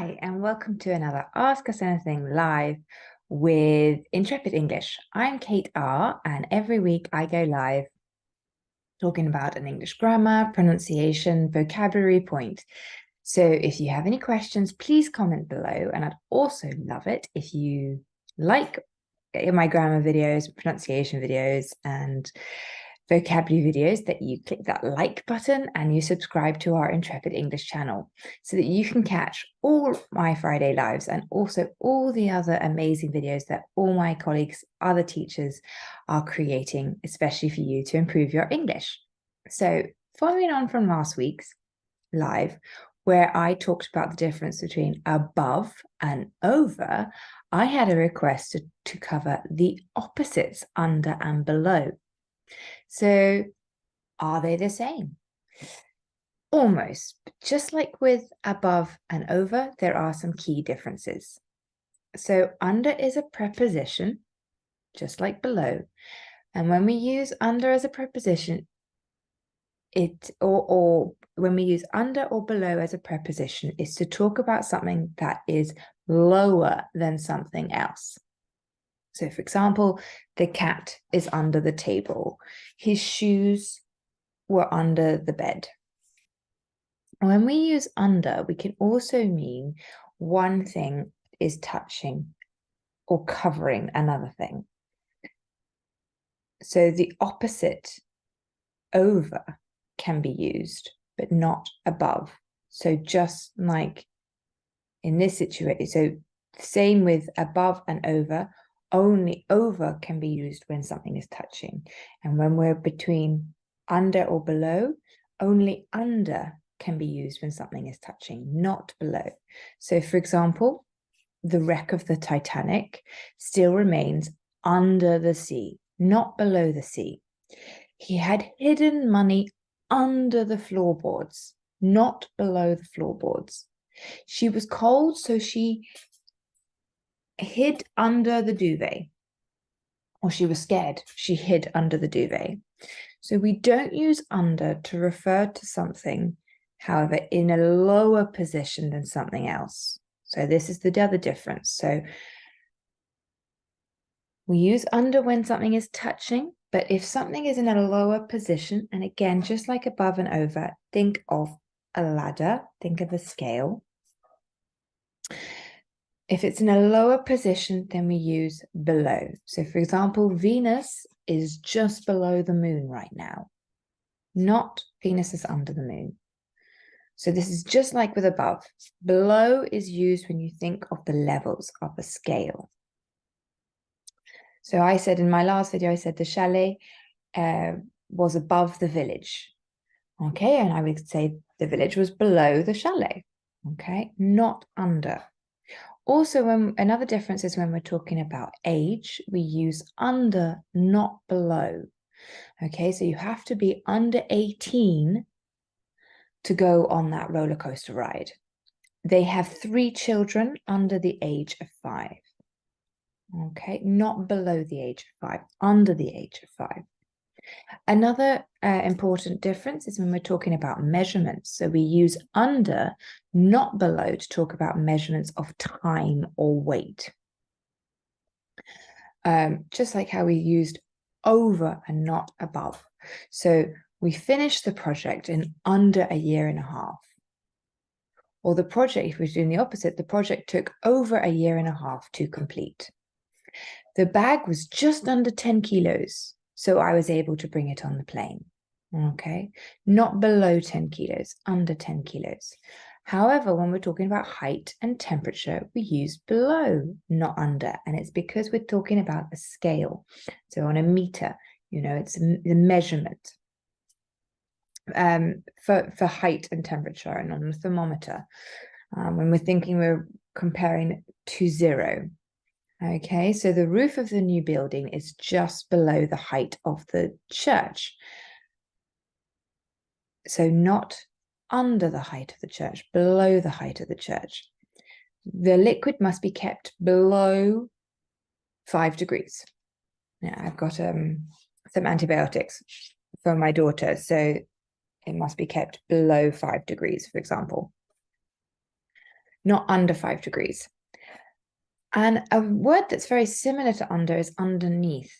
Hi, and welcome to another Ask Us Anything live with Intrepid English. I'm Kate R, and every week I go live talking about an English grammar, pronunciation, vocabulary point. So if you have any questions, please comment below, and I'd also love it if you like my grammar videos, pronunciation videos, and vocabulary videos, that you click that like button and you subscribe to our Intrepid English channel so that you can catch all my Friday lives and also all the other amazing videos that all my colleagues, other teachers are creating, especially for you to improve your English. So following on from last week's live, where I talked about the difference between above and over, I had a request to cover the opposites, under and below. So are they the same? Almost. Just like with above and over, there are some key differences. So under is a preposition, just like below. And when we use under as a preposition, when we use under or below as a preposition, is to talk about something that is lower than something else. So, for example, the cat is under the table. His shoes were under the bed. When we use under, we can also mean one thing is touching or covering another thing. So the opposite, over, can be used, but not above. So just like in this situation, so same with above and over, only over can be used when something is touching. And when we're between under or below, only under can be used when something is touching, not below. So for example, the wreck of the Titanic still remains under the sea, not below the sea. He had hidden money under the floorboards, not below the floorboards. She was cold, so she hid under the duvet. Or she was scared, she hid under the duvet. So we don't use under to refer to something, however, in a lower position than something else. So this is the other difference. So we use under when something is touching, but if something is in a lower position, and again, just like above and over, think of a ladder, think of a scale. If it's in a lower position, then we use below. So for example, Venus is just below the moon right now. Not Venus is under the moon. So this is just like with above. Below is used when you think of the levels of a scale. So I said in my last video, I said the chalet was above the village. Okay, and I would say the village was below the chalet. Okay, not under. Also, another difference is when we're talking about age, we use under, not below. Okay, so you have to be under 18 to go on that roller coaster ride. They have 3 children under the age of 5. Okay, not below the age of 5, under the age of 5. Another important difference is when we're talking about measurements. So we use under, not below, to talk about measurements of time or weight. Just like how we used over and not above. So we finished the project in under a year and a half. Or the project, if we're doing the opposite, the project took over a year and a half to complete. The bag was just under 10 kilos. So I was able to bring it on the plane, okay? Not below 10 kilos, under 10 kilos. However, when we're talking about height and temperature, we use below, not under. And it's because we're talking about a scale. So on a meter, you know, it's the measurement for height and temperature, and on a thermometer. When we're thinking, we're comparing to 0. Okay, so the roof of the new building is just below the height of the church. So not under the height of the church, below the height of the church. The liquid must be kept below 5 degrees. Now, I've got some antibiotics for my daughter, so it must be kept below 5 degrees, for example. not under 5 degrees. And a word that's very similar to under is underneath,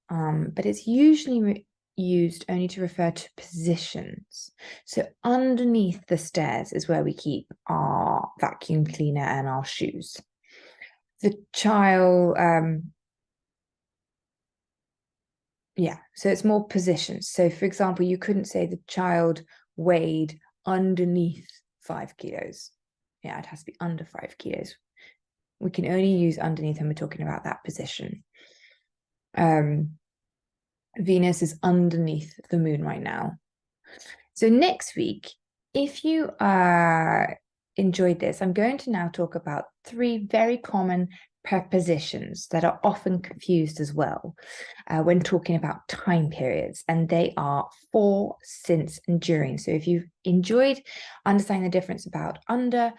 but it's usually used only to refer to positions. So underneath the stairs is where we keep our vacuum cleaner and our shoes. The child, yeah, so it's more positions. So for example, you couldn't say the child weighed underneath 5 kilos. Yeah, it has to be under 5 kilos. We can only use underneath when we're talking about that position. Venus is underneath the moon right now. So next week, if you enjoyed this, I'm going to now talk about 3 very common prepositions that are often confused as well when talking about time periods, and they are for, since, and during. So if you've enjoyed understanding the difference about under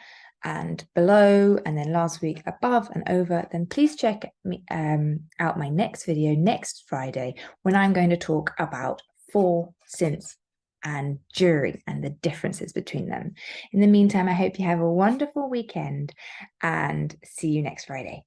and below, and then last week above and over, then please check out my next video next Friday when I'm going to talk about for, since, and during, and the differences between them. In the meantime, I hope you have a wonderful weekend and see you next Friday.